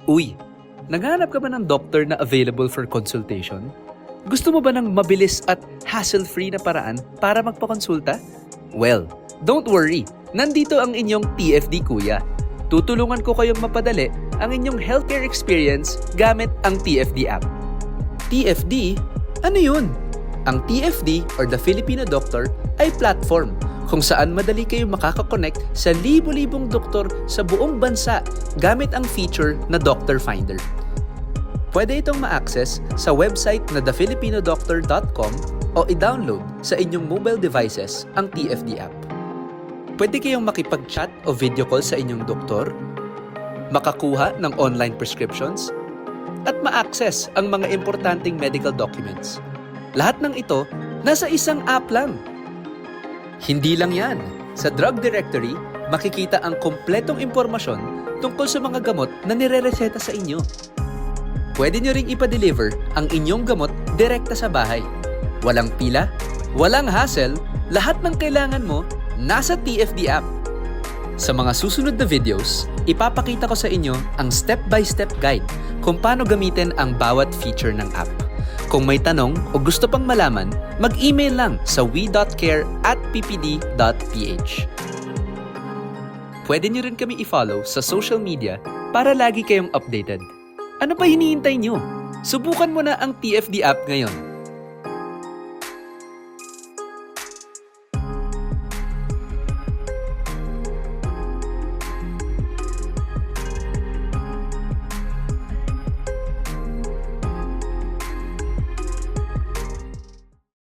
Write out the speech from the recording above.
Uy, naghahanap ka ba ng doctor na available for consultation? Gusto mo ba ng mabilis at hassle-free na paraan para magpakonsulta? Well, don't worry. Nandito ang inyong TFD Kuya. Tutulungan ko kayong mapadali ang inyong healthcare experience gamit ang TFD app. TFD? Ano yun? Ang TFD or The Filipino Doctor ay platform kung saan madali kayong makakakonect sa libo-libong doktor sa buong bansa gamit ang feature na Doctor Finder. Pwede itong ma-access sa website na thefilipinodoctor.com o i-download sa inyong mobile devices ang TFD app. Pwede kayong makipag-chat o video call sa inyong doktor, makakuha ng online prescriptions, at ma-access ang mga importanteng medical documents. Lahat ng ito nasa isang app lang. Hindi lang yan. Sa drug directory, makikita ang kompletong impormasyon tungkol sa mga gamot na nire-reseta sa inyo. Pwede nyo ring ipa-deliver ang inyong gamot direkta sa bahay. Walang pila, walang hassle, lahat ng kailangan mo nasa TFD app. Sa mga susunod na videos, ipapakita ko sa inyo ang step-by-step guide kung paano gamitin ang bawat feature ng app. Kung may tanong o gusto pang malaman, mag-email lang sa we.care@ppd.ph. Pwede nyo rin kami i-follow sa social media para lagi kayong updated. Ano pa hinihintay nyo? Subukan mo na ang TFD app ngayon.